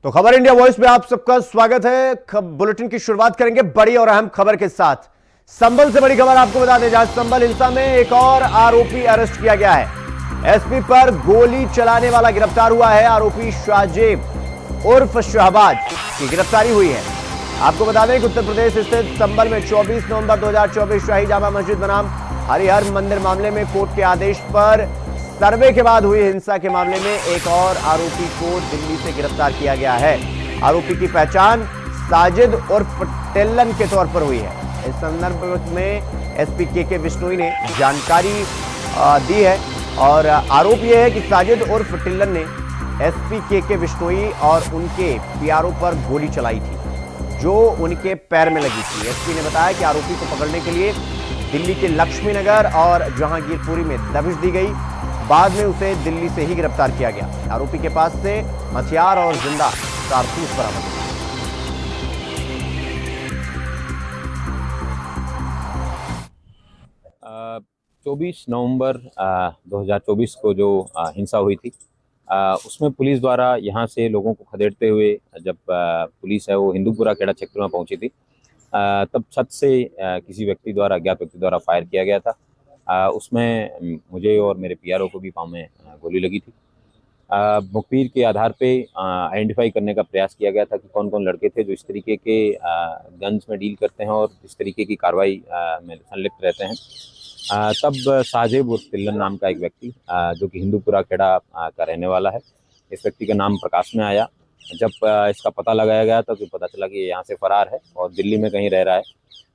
तो खबर India voice में आप सबका स्वागत है। बुलेटिन की शुरुआत करेंगे बड़ी और अहम खबर के साथ। संभल से बड़ी खबर आपको बता दें, जहां संभल हिंसा में एक और आरोपी अरेस्ट किया गया है। एसपी पर गोली चलाने वाला गिरफ्तार हुआ है। आरोपी शाहजेब उर्फ शहबाज की गिरफ्तारी हुई है। आपको बता दें कि उत्तर प्रदेश स्थित संभल में 24 नवंबर 2024 शाही जामा मस्जिद बनाम हरिहर मंदिर मामले में कोर्ट के आदेश पर सर्वे के बाद हुई हिंसा के मामले में एक और आरोपी को दिल्ली से गिरफ्तार किया गया है। आरोपी की पहचान साजिद उर्फ टिल्लन के तौर पर हुई है। इस संदर्भ में एसपी के बिश्नोई ने जानकारी दी है और आरोप यह है कि साजिद उर्फ टिल्लन ने एसपी के बिश्नोई और उनके पीआरओ पर गोली चलाई थी जो उनके पैर में लगी थी। एसपी ने बताया कि आरोपी को पकड़ने के लिए दिल्ली के लक्ष्मीनगर और जहांगीरपुरी में दबिश दी गई। बाद में उसे दिल्ली से ही गिरफ्तार किया गया। आरोपी के पास से हथियार और जिंदा कारतूस बरामद हुए। 24 नवंबर 2024 को जो हिंसा हुई थी, उसमें पुलिस द्वारा यहाँ से लोगों को खदेड़ते हुए जब पुलिस है वो हिंदूपुरा खेड़ा क्षेत्र में पहुंची थी, तब छत से किसी व्यक्ति द्वारा अज्ञात व्यक्ति द्वारा फायर किया गया था। उसमें मुझे और मेरे पीआरओ को भी पाँव में गोली लगी थी। मुखबिर के आधार पे आइडेंटिफाई करने का प्रयास किया गया था कि कौन कौन लड़के थे जो इस तरीके के गन्स में डील करते हैं और इस तरीके की कार्रवाई में संलिप्त रहते हैं। तब साजिब उर्फ टिल्लन नाम का एक व्यक्ति जो कि हिंदूपुरा खेड़ा का रहने वाला है, इस व्यक्ति का नाम प्रकाश में आया। जब इसका पता लगाया गया था तो पता चला कि ये यहाँ से फरार है और दिल्ली में कहीं रह रहा है।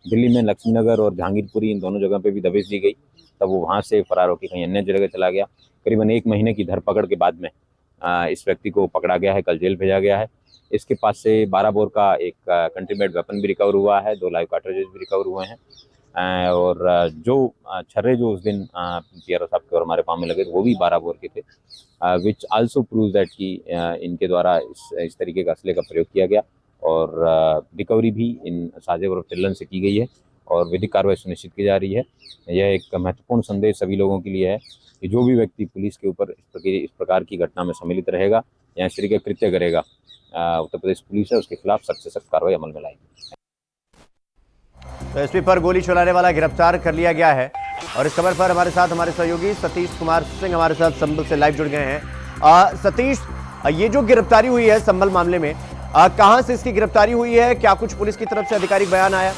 दिल्ली में लक्ष्मीनगर और जहांगीरपुरी इन दोनों जगह पे भी दबिश दी गई। तब वो वहाँ से फरार होकर कहीं अन्य जगह चला गया। करीबन 1 महीने की धरपकड़ के बाद में इस व्यक्ति को पकड़ा गया है, कल जेल भेजा गया है। इसके पास से 12 बोर का एक कंट्रीमेड वेपन भी रिकवर हुआ है, 2 लाइव कार्ट्रिजेज भी रिकवर हुए हैं और जो छर्रे जो उस दिन पीआरओ साहब के और हमारे पाँव में लगे थे वो भी 12 बोर के थे, विच आल्सो प्रूव्स दैट कि इनके द्वारा इस तरीके का असले का प्रयोग किया गया और रिकवरी भी इन साजिब और टिल्लन से की गई है और विधिक कार्रवाई सुनिश्चित की जा रही है। यह एक महत्वपूर्ण संदेश सभी लोगों के लिए है कि जो भी व्यक्ति पुलिस के ऊपर इस प्रकार की घटना में सम्मिलित रहेगा या इस तरीके कृत्य करेगा, उत्तर प्रदेश पुलिस है उसके खिलाफ सख्त से सख्त कार्रवाई अमल में लाएगी। तो एसपी पर गोली चलाने वाला गिरफ्तार कर लिया गया है और इस खबर पर हमारे साथ हमारे सहयोगी सतीश कुमार सिंह हमारे साथ संभल से लाइव जुड़ गए हैं। सतीश, ये जो गिरफ्तारी हुई है संभल मामले में, कहां से इसकी गिरफ्तारी हुई है? क्या कुछ पुलिस की तरफ से आधिकारिक बयान आया?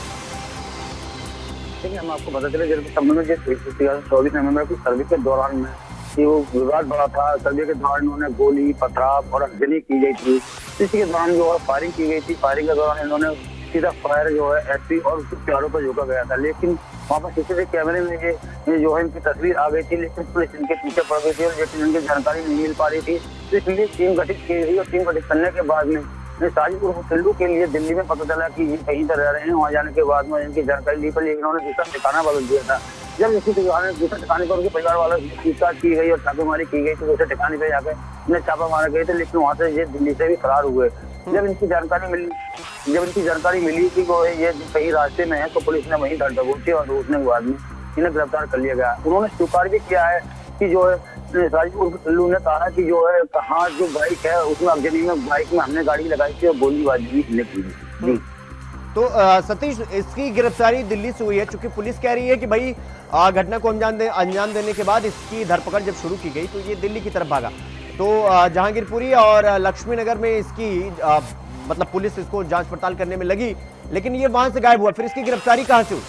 देखिए, हम आपको पता चले जब संबंध में 24 नवंबर की सर्वे के दौरान में कि वो विवाद बढ़ा था। सर्वे के दौरान उन्होंने गोली, पथराव और अगजनी की गई थी। इसी के दौरान जो है फायरिंग की गई थी। फायरिंग के दौरान इन्होंने सीधा फायर जो है एसपी और उसके प्यारों पर झोंका गया था, लेकिन वहाँ पर सीसीटीवी कैमरे में ये जो है इनकी तस्वीर आ गई थी, लेकिन पुलिस इनके पीछे पड़ गई थी और लेकिन इनकी जानकारी नहीं मिल पा रही थी। तो इसलिए टीम गठित की गई और टीम गठित करने के बाद में साजिद उर्फ टिल्लू के लिए दिल्ली में पता चला कि ये कहीं से रह रहे हैं। वहाँ जाने के बाद में इनकी जानकारी ली पर, लेकिन उन्होंने दूसरा ठिकाना बदल दिया था। जब इसी दूसरे ठिकाने पर उनके परिवार वालों की पूछताछ की गई और छापेमारी की गई तो दूसरे ठिकाने पर जाकर इन्हें छापा मारे गए थे, लेकिन वहाँ से ये दिल्ली से भी फरार हुए। जब इनकी जानकारी मिली कि वो ये कहीं रास्ते में है तो पुलिस ने वहीं धर दबोची और रोकने के बाद में इन्हें गिरफ्तार कर लिया गया। उन्होंने स्वीकार भी किया है कि जो है साजिद उर्फ टिल्लू ने कहा कि जो है कहाँ जो बाइक है उसमें अगजनी में बाइक में हमने गाड़ी लगाई थी और गोलीबाजी भी निकली थी। तो सतीश, इसकी गिरफ्तारी दिल्ली से हुई है, चूंकि पुलिस कह रही है कि भाई घटना को अंजाम देने के बाद इसकी धरपकड़ जब शुरू की गई तो ये दिल्ली की तरफ भागा। तो जहांगीरपुरी और लक्ष्मीनगर में इसकी मतलब पुलिस इसको जांच पड़ताल करने में लगी, लेकिन ये वहां से गायब हुआ। फिर इसकी गिरफ्तारी कहां से हुई?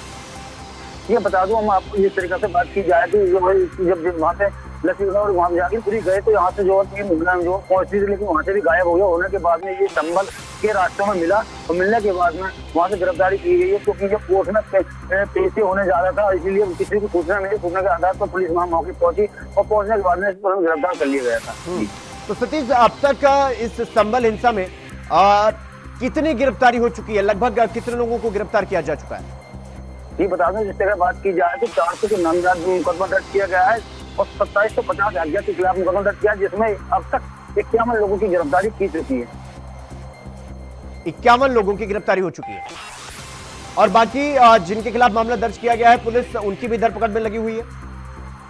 ये बता दूं, हम आपको इस तरीके से बात की जाए कि जो है जब वहाँ से लक्ष्मीनगर और वहाँ जहांगीरपुरी गए तो यहाँ से जो जो पहुंची थी, लेकिन वहाँ से भी गायब हो गया। होने के बाद में ये संभल के रास्तों में मिला और मिलने के बाद में वहाँ से गिरफ्तारी की गई है, क्योंकि जब कोर्ट में पेश होने जा रहा था, इसलिए किसी को सूचना मिली। सूचना के आधार पर पुलिस वहाँ मौके पहुंची और पहुंचने के बाद में इस पर गिरफ्तार कर लिया गया था। तो सतीश, अब तक इस संभल हिंसा में कितनी गिरफ्तारी हो चुकी है? लगभग कितने लोगों को गिरफ्तार किया जा चुका है? ये बता दें, जिस तरह बात की जाए तो 400 के नामजद मुकदमा दर्ज किया गया है और 2750 अज्ञात के खिलाफ मुकदमा दर्ज किया, जिसमें अब तक 51 लोगों की गिरफ्तारी की चुकी है। 51 लोगों की गिरफ्तारी हो चुकी है और बाकी जिनके खिलाफ मामला दर्ज किया गया है पुलिस उनकी भी धरपकड़ में लगी हुई है।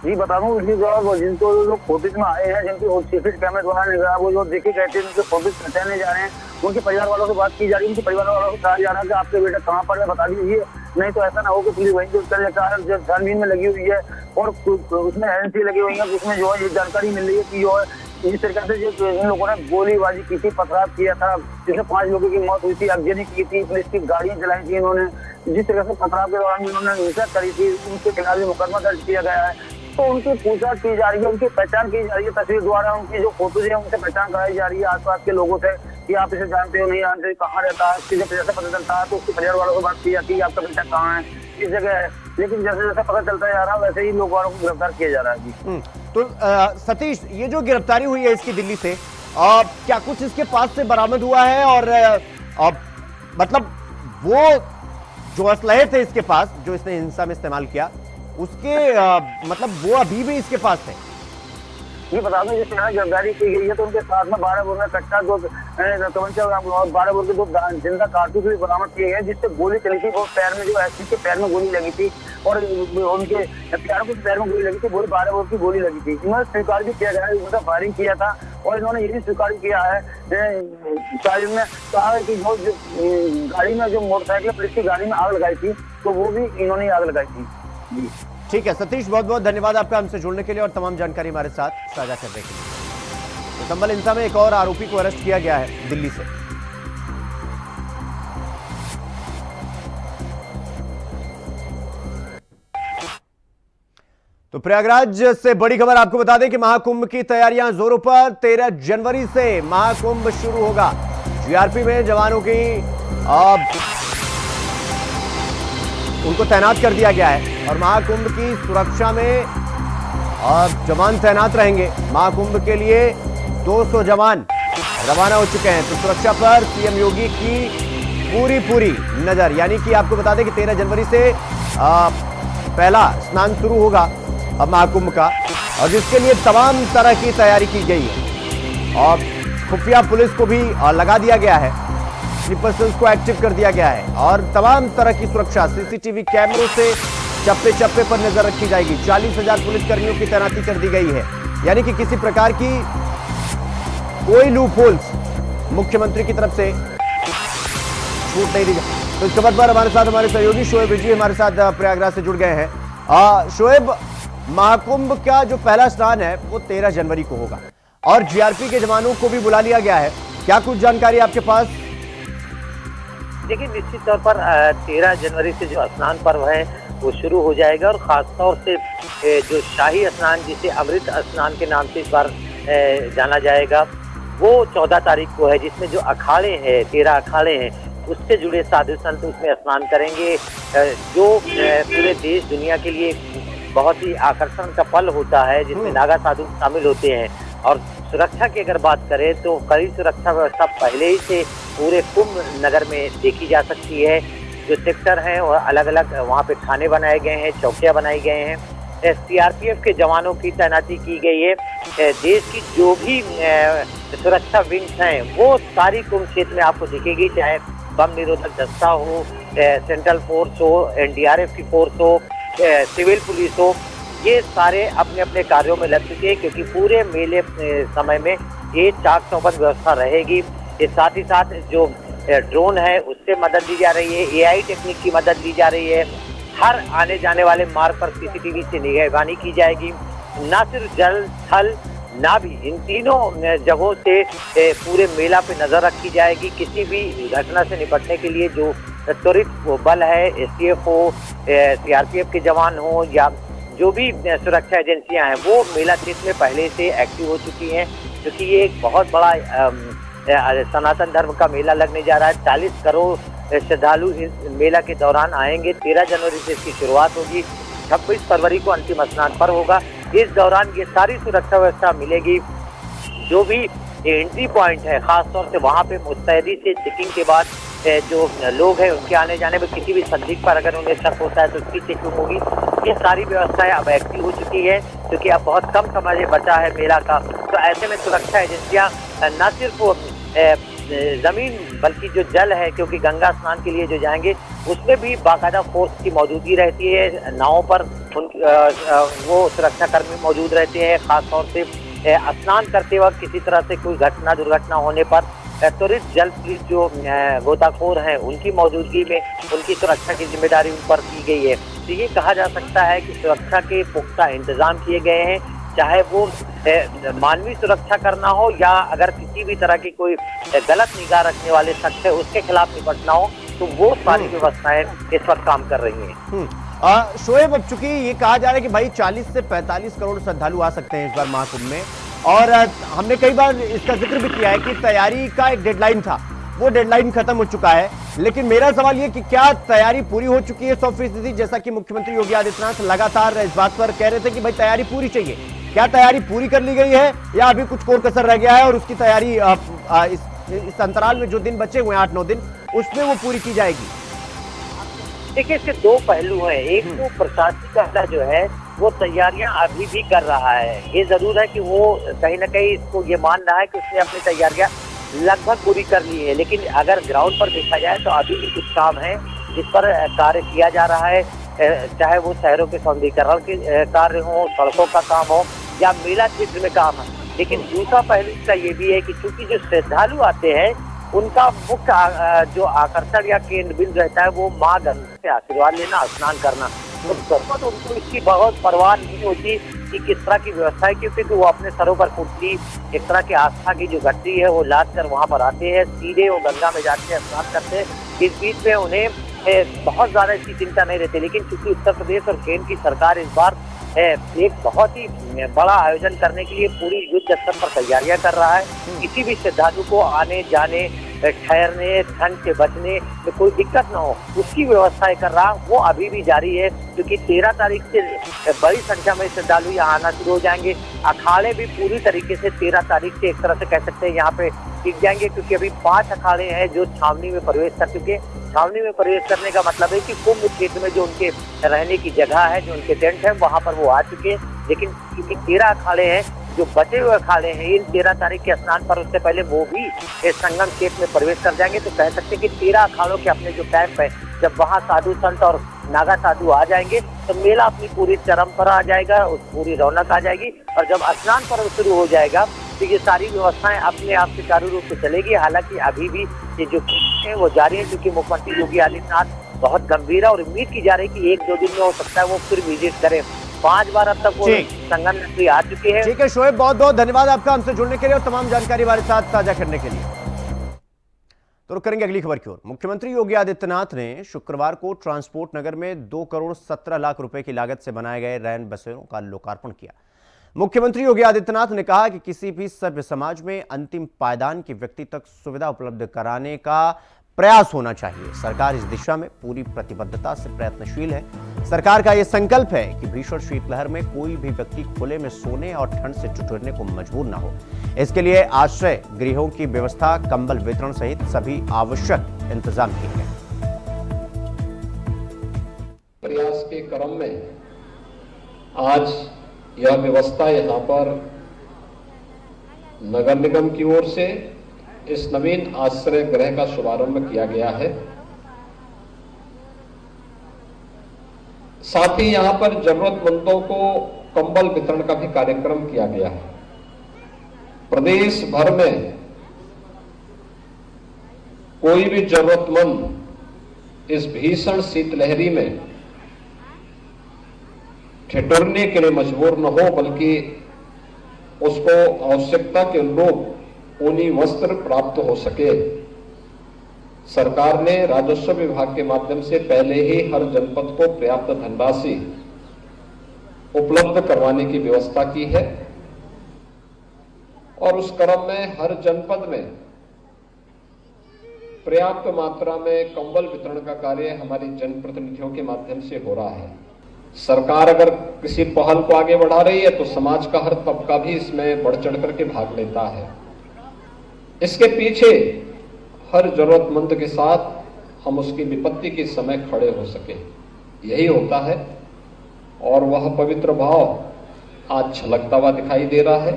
जी बता दूं, इसी दौरान जिनको लोग फोटोज में आए हैं, जिनकी सीसीटीवी कैमरे द्वारा निगरानी, वो जो देखे गए थे, उनके फोटोज पहचाने जा रहे हैं, उनके परिवार वालों से बात की जा रही है। उनके परिवार वालों को कहा जा रहा है कि आपके बेटा कहाँ पर है, बता दीजिए, नहीं तो ऐसा ना हो कि पुलिस वहीं से उत्तर लेकर है। जो छानबीन में लगी हुई है और उसमें एजेंसी लगी हुई है, उसमें जो है ये जानकारी मिल रही है कि जो है इस तरीके से जो इन लोगों ने गोलीबाजी की थी, पथराव किया था, जिसमें 5 लोगों की मौत हुई थी, अगजनी की थी, पुलिस की गाड़ियां चलाई थी इन्होंने, जिस तरह से पथराव के दौरान इन्होंने हिंसा करी थी, उनके खिलाफ भी मुकदमा दर्ज किया गया है। तो उनकी पूछताछ की जा रही है, उनकी पहचान की जा रही है, तस्वीर द्वारा उनकी जो फोटोज है उनसे पहचान कराई जा रही है आसपास के लोगों से कि आप इसे जानते हो नहीं जानते, कहाँ रहता है, किसी जैसे पता चलता है तो उसके परिवार वालों से बात की जाती है, आपका बेटा कहाँ है, किस जगह है। लेकिन जैसे जैसे पता चलता जा रहा है वैसे ही लोग वालों को गिरफ्तार किया जा रहा है। जी तो सतीश, ये जो गिरफ्तारी हुई है इसकी दिल्ली से, क्या कुछ इसके पास से बरामद हुआ है? और मतलब वो जो असलहे थे इसके पास, जो इसने हिंसा में इस्तेमाल किया, उसके मतलब वो अभी भी इसके पास है? ये बता दें, जिस तरह गिरफ्तारी की गई है तो उनके साथ में 12 बोर में कट्टा, 2 तमंचा और 12 बोर के 2 जिंदा कारतूस भी बरामद किए गए, जिससे गोली चली थी। वो पैर में, जो एसपी के पैर में गोली लगी थी और उनके प्यारों के पैर में गोली लगी थी, 12 बोर की गोली लगी थी। इन्होंने स्वीकार भी किया गया है, उनका फायरिंग किया था और इन्होंने ये भी स्वीकार किया है में कहा है कि जो गाड़ी में, जो मोटरसाइकिल पुलिस की गाड़ी में आग लगाई थी, तो वो भी इन्होंने आग लगाई थी। जी ठीक है सतीश, बहुत बहुत धन्यवाद आपका हमसे जुड़ने के लिए और तमाम जानकारी हमारे साथ साझा करने के लिए। तो संभल हिंसा में एक और आरोपी को अरेस्ट किया गया है दिल्ली से। तो प्रयागराज से बड़ी खबर आपको बता दें कि महाकुंभ की तैयारियां जोरों पर। 13 जनवरी से महाकुंभ शुरू होगा। जीआरपी में जवानों की उनको तैनात कर दिया गया है और महाकुंभ की सुरक्षा में जवान तैनात रहेंगे। महाकुंभ के लिए 200 जवान रवाना हो चुके हैं। तो सुरक्षा पर सीएम योगी की पूरी नजर। यानी कि आपको बता दें कि 13 जनवरी से पहला स्नान शुरू होगा अब महाकुंभ का, और जिसके लिए तमाम तरह की तैयारी की गई है और खुफिया पुलिस को भी लगा दिया गया है, स्लीपर सेल्स को एक्टिव कर दिया गया है और तमाम तरह की सुरक्षा सीसीटीवी कैमरों से चप्पे चप्पे पर नजर रखी जाएगी। 40,000 पुलिसकर्मियों की तैनाती कर दी गई है। यानी कि किसी प्रकार की कोई लूप होल्स मुख्यमंत्री की तरफ से छूट नहीं दी जाए। तो इस खबर पर हमारे साथ हमारे सहयोगी शोएब रिजवी हमारे साथ प्रयागराज से जुड़ गए हैं। शोएब, महाकुंभ का जो पहला स्नान है वो 13 जनवरी को होगा और जीआरपी के जवानों को भी बुला लिया गया है। क्या कुछ जानकारी आपके पास? देखिए, निश्चित तौर पर 13 जनवरी से जो स्नान पर्व है वो शुरू हो जाएगा और खासतौर से जो शाही स्नान, जिसे अमृत स्नान के नाम से इस बार जाना जाएगा, वो 14 तारीख को है, जिसमें जो अखाड़े हैं, 13 अखाड़े हैं, उससे जुड़े साधु संत उसमें स्नान करेंगे। जो पूरे देश दुनिया के लिए बहुत ही आकर्षण का पल होता है, जिसमें नागा साधु शामिल होते हैं। और सुरक्षा की अगर बात करें तो कड़ी सुरक्षा व्यवस्था पहले ही से पूरे कुंभ नगर में देखी जा सकती है। जो सेक्टर हैं और अलग अलग वहाँ पे थाने बनाए गए हैं, चौकियाँ बनाई गए हैं, सीआरपीएफ के जवानों की तैनाती की गई है। देश की जो भी सुरक्षा विंग्स हैं वो सारी कुंभ क्षेत्र में आपको दिखेगी, चाहे बम निरोधक दस्ता हो, सेंट्रल फोर्स हो, एनडीआरएफ की फोर्स हो, सिविल पुलिस हो, ये सारे अपने अपने कार्यों में लग चुके हैं, क्योंकि पूरे मेले समय में ये चाक चौबंद व्यवस्था रहेगी। ये साथ ही साथ जो ड्रोन है उससे मदद ली जा रही है, एआई टेक्निक की मदद ली जा रही है। हर आने जाने वाले मार्ग पर सीसीटीवी से निगरानी की जाएगी। न सिर्फ जल, थल, नाभि, इन तीनों जगहों से पूरे मेला पे नजर रखी जाएगी। किसी भी घटना से निपटने के लिए जो त्वरित बल है, एसटीएफ हो, सीआरपीएफ के जवान हो या जो भी सुरक्षा एजेंसियां हैं, वो मेला क्षेत्र में पहले से एक्टिव हो चुकी हैं, क्योंकि ये एक बहुत बड़ा सनातन धर्म का मेला लगने जा रहा है। 40 करोड़ श्रद्धालु इस मेला के दौरान आएंगे। 13 जनवरी से इसकी शुरुआत होगी, 26 फरवरी को अंतिम स्नान पर्व होगा। इस दौरान ये सारी सुरक्षा व्यवस्था मिलेगी। जो भी एंट्री पॉइंट है, खासतौर से वहाँ पे मुस्तैदी से चेकिंग के बाद जो लोग हैं उनके आने जाने में किसी भी संदिग्ध पर अगर उन्हें शक होता है तो उसकी चेकिंग होगी। ये सारी व्यवस्थाएं अब एक्टिव हो चुकी है, क्योंकि अब बहुत कम समय बचा है मेला का। तो ऐसे में सुरक्षा एजेंसियां न सिर्फ जमीन बल्कि जो जल है, क्योंकि गंगा स्नान के लिए जो जाएंगे उसमें भी बाकायदा फोर्स की मौजूदगी रहती है। नावों पर वो सुरक्षाकर्मी मौजूद रहते हैं। खासतौर से स्नान करते वक्त किसी तरह से कोई घटना दुर्घटना होने पर त्वरित जल पुलिस जो गोताखोर हैं उनकी मौजूदगी में उनकी सुरक्षा की जिम्मेदारी उन पर दी गई है। तो ये कहा जा सकता है कि सुरक्षा के पुख्ता इंतजाम किए गए हैं, चाहे वो मानवीय सुरक्षा करना हो या अगर किसी भी तरह की कोई गलत निगाह रखने वाले शख्स है उसके खिलाफ निपटना हो, तो वो सारी व्यवस्थाएं इस वक्त काम कर रही हैं। शोएब, अब चूंकि ये कहा जा रहा है कि भाई 40 से 45 करोड़ श्रद्धालु आ सकते हैं इस बार महाकुंभ में, और हमने कई बार इसका जिक्र भी किया है कि तैयारी का एक डेडलाइन था, वो डेडलाइन खत्म हो चुका है। लेकिन मेरा सवाल ये कि क्या तैयारी पूरी हो चुकी है 100%? जैसा कि मुख्यमंत्री योगी आदित्यनाथ लगातार इस बात पर कह रहे थे कि भाई तैयारी पूरी चाहिए, क्या तैयारी पूरी कर ली गई है या अभी कुछ कोर कसर रह गया है और उसकी तैयारी इस अंतराल में जो दिन बचे हुए हैं 8-9 दिन, उसमें वो पूरी की जाएगी? देखिए, इसके दो पहलू हैं। एक तो प्रशासनिक अमला जो है वो तैयारियां अभी भी कर रहा है। ये जरूर है कि वो कहीं ना कहीं इसको ये मान रहा है कि उसने अपनी तैयारियां लगभग पूरी कर ली है, लेकिन अगर ग्राउंड पर देखा जाए तो अभी भी कुछ काम है जिस पर कार्य किया जा रहा है, चाहे वो शहरों के सौंदर्यीकरण के कार्य हो, सड़कों का काम हो या मेला क्षेत्र में काम है। लेकिन दूसरा पहलू इसका ये भी है कि चूंकि जो श्रद्धालु आते हैं उनका मुख्य जो आकर्षण या केंद्र बिंदु रहता है वो माँ गंगा से आशीर्वाद लेना, स्नान करना। तो उनको इसकी बहुत परवाह नहीं होती कि किस तरह की व्यवस्था है, क्योंकि वो अपने सरों पर कुर्सी एक तरह की आस्था की जो घटती है वो लाद कर वहाँ पर आते हैं, सीधे वो गंगा में जाते हैं, स्नान करते हैं। इस बीच में उन्हें बहुत ज्यादा इसकी चिंता नहीं रहती। लेकिन चूंकि उत्तर प्रदेश और केंद्र की सरकार इस बार एक बहुत ही बड़ा आयोजन करने के लिए पूरी युद्ध स्तर पर तैयारियां कर रहा है, किसी भी श्रद्धालु को आने जाने, ठहरने, ठंड से बचने में कोई दिक्कत ना हो, उसकी व्यवस्थाएं कर रहा, वो अभी भी जारी है। क्योंकि 13 तारीख से बड़ी संख्या में श्रद्धालु यहाँ आना शुरू हो जाएंगे। अखाड़े भी पूरी तरीके से 13 तारीख से एक तरह से कह सकते हैं यहाँ पे टिक जाएंगे, क्योंकि अभी 5 अखाड़े हैं जो छावनी में प्रवेश कर चुके। छावनी में प्रवेश करने का मतलब है कि कुंभ क्षेत्र में जो उनके रहने की जगह है, जो उनके टेंट है, वहां पर वो आ चुके हैं। लेकिन क्योंकि 13 अखाड़े हैं, जो बचे हुए अखाड़े हैं, इन 13 तारीख के स्नान पर उससे पहले वो भी इस संगम क्षेत्र में प्रवेश कर जाएंगे। तो कह सकते हैं कि 13 अखाड़ों के अपने जो कैंप है, जब वहाँ साधु संत और नागा साधु आ जाएंगे तो मेला अपनी पूरी चरम पर आ जाएगा, उस पूरी रौनक आ जाएगी। और जब स्नान पर्व शुरू हो जाएगा तो ये सारी व्यवस्थाएं अपने आप सुचारू रूप से चलेगी। हालांकि अभी भी ये जो है वो जारी है, क्योंकि मुख्यमंत्री योगी आदित्यनाथ बहुत गंभीर है और उम्मीद की जा रही है कि 1-2 दिन में हो सकता है वो फिर विजिट करें। 5 बार अब तक वो संगम नगरी आ चुके हैं। ठीक है शोएब, बहुत बहुत धन्यवाद आपका हमसे जुड़ने के लिए और तमाम जानकारी हमारे साथ साझा करने के लिए। तो रुक करेंगे अगली खबर की ओर। मुख्यमंत्री योगी आदित्यनाथ ने शुक्रवार को ट्रांसपोर्ट नगर में 2 करोड़ 17 लाख रुपए की लागत से बनाए गए रैन बसेरों का लोकार्पण किया। मुख्यमंत्री योगी आदित्यनाथ ने कहा कि किसी भी सभ्य समाज में अंतिम पायदान के व्यक्ति तक सुविधा उपलब्ध कराने का प्रयास होना चाहिए। सरकार इस दिशा में पूरी प्रतिबद्धता से प्रयत्नशील है। सरकार का यह संकल्प है कि भीषण शीतलहर में कोई भी व्यक्ति खुले में सोने और ठंड से ठिठुरने को मजबूर न हो। इसके लिए आश्रय गृहों की व्यवस्था, कंबल वितरण सहित सभी आवश्यक इंतजाम किए गए। प्रयास के क्रम में आज यह व्यवस्था यहां पर नगर निगम की ओर से इस नवीन आश्रय गृह का शुभारंभ किया गया है। साथ ही यहां पर जरूरतमंदों को कंबल वितरण का भी कार्यक्रम किया गया है। प्रदेश भर में कोई भी जरूरतमंद इस भीषण शीतलहरी में ठिठुरने के लिए मजबूर न हो, बल्कि उसको आवश्यकता के अनुरूप ऊनी वस्त्र प्राप्त हो सके। सरकार ने राजस्व विभाग के माध्यम से पहले ही हर जनपद को पर्याप्त धनराशि उपलब्ध करवाने की व्यवस्था की है और उस क्रम में हर जनपद में पर्याप्त मात्रा में कंबल वितरण का कार्य हमारी जनप्रतिनिधियों के माध्यम से हो रहा है। सरकार अगर किसी पहल को आगे बढ़ा रही है तो समाज का हर तबका भी इसमें बढ़ चढ़ करके भाग लेता है। इसके पीछे हर जरूरतमंद के साथ हम उसकी विपत्ति के समय खड़े हो सके, यही होता है और वह पवित्र भाव आज झलकता हुआ दिखाई दे रहा है।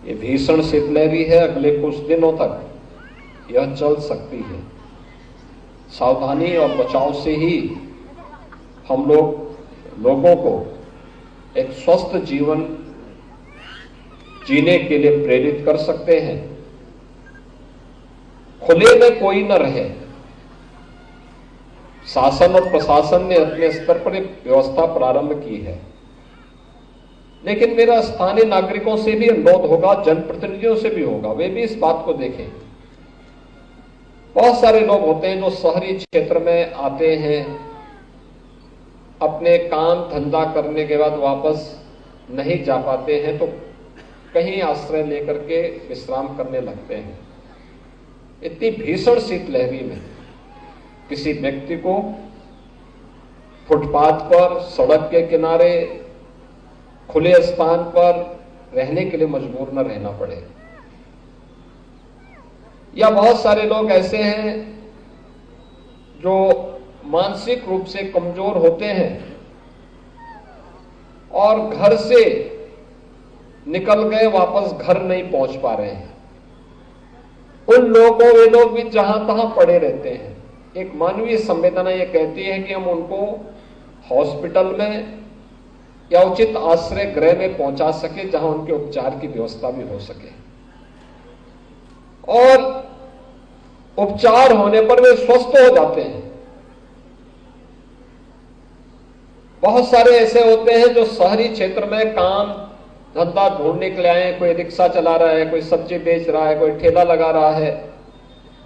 ये भीषण शीतलहरी है, अगले कुछ दिनों तक यह चल सकती है। सावधानी और बचाव से ही हम लोगों को एक स्वस्थ जीवन जीने के लिए प्रेरित कर सकते हैं। खुले में कोई न रहे। शासन और प्रशासन ने अपने स्तर पर एक व्यवस्था प्रारंभ की है, लेकिन मेरा स्थानीय नागरिकों से भी अनुरोध होगा, जनप्रतिनिधियों से भी होगा, वे भी इस बात को देखें। बहुत सारे लोग होते हैं जो शहरी क्षेत्र में आते हैं, अपने काम धंधा करने के बाद वापस नहीं जा पाते हैं, तो कहीं आश्रय लेकर के विश्राम करने लगते हैं। इतनी भीषण शीतलहरी में किसी व्यक्ति को फुटपाथ पर, सड़क के किनारे, खुले स्थान पर रहने के लिए मजबूर न रहना पड़े। या बहुत सारे लोग ऐसे हैं जो मानसिक रूप से कमजोर होते हैं और घर से निकल गए, वापस घर नहीं पहुंच पा रहे हैं। उन लोगों, वे लोग भी जहां तहां पड़े रहते हैं। एक मानवीय संवेदना ये कहती है कि हम उनको हॉस्पिटल में या उचित आश्रय गृह में पहुंचा सके, जहां उनके उपचार की व्यवस्था भी हो सके, और उपचार होने पर वे स्वस्थ हो जाते हैं। बहुत सारे ऐसे होते हैं जो शहरी क्षेत्र में काम धंधा ढूंढने के लिए आए हैं। कोई रिक्शा चला रहा है, कोई सब्जी बेच रहा है, कोई ठेला लगा रहा है,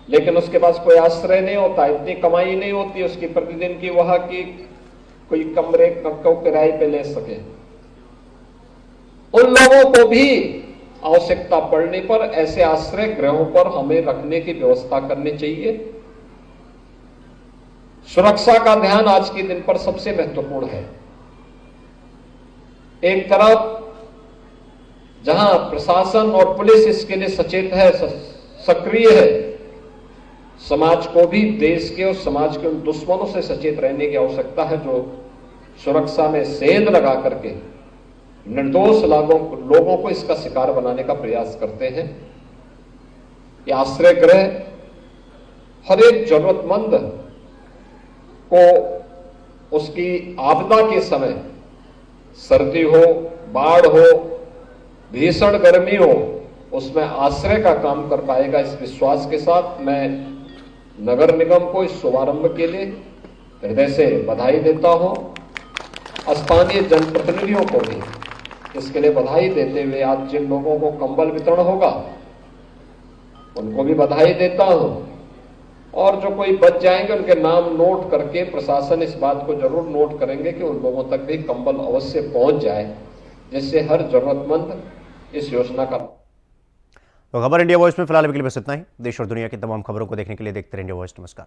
लेकिन उसके पास कोई आश्रय नहीं होता, इतनी कमाई नहीं होती उसकी प्रतिदिन की वहां की कोई कमरे को किराए पे ले सके। उन लोगों को भी आवश्यकता पड़ने पर ऐसे आश्रय गृहों पर हमें रखने की व्यवस्था करनी चाहिए। सुरक्षा का ध्यान आज के दिन पर सबसे महत्वपूर्ण है। एक तरफ जहां प्रशासन और पुलिस इसके लिए सचेत है, सक्रिय है, समाज को भी देश के और समाज के उन दुश्मनों से सचेत रहने की आवश्यकता है जो सुरक्षा में सेंध लगा करके निर्दोष लोगों को इसका शिकार बनाने का प्रयास करते हैं। ये आश्रय गृह हर एक जरूरतमंद को उसकी आपदा के समय, सर्दी हो, बाढ़ हो, भीषण गर्मी हो, उसमें आश्रय का काम कर पाएगा। इस विश्वास के साथ मैं नगर निगम को इस शुभारंभ के लिए हृदय से बधाई देता हूं। स्थानीय जनप्रतिनिधियों को भी इसके लिए बधाई देते हुए आज जिन लोगों को कंबल वितरण होगा उनको भी बधाई देता हूं, और जो कोई बच जाएंगे उनके नाम नोट करके प्रशासन इस बात को जरूर नोट करेंगे कि उन लोगों तक भी कंबल अवश्य पहुंच जाए, जिससे हर जरूरतमंद इस योजना का। तो खबर इंडिया वॉइस में फिलहाल अभी के लिए बस इतना ही। देश और दुनिया की तमाम खबरों को देखने के लिए देखते रहिए इंडिया वॉइस। नमस्कार।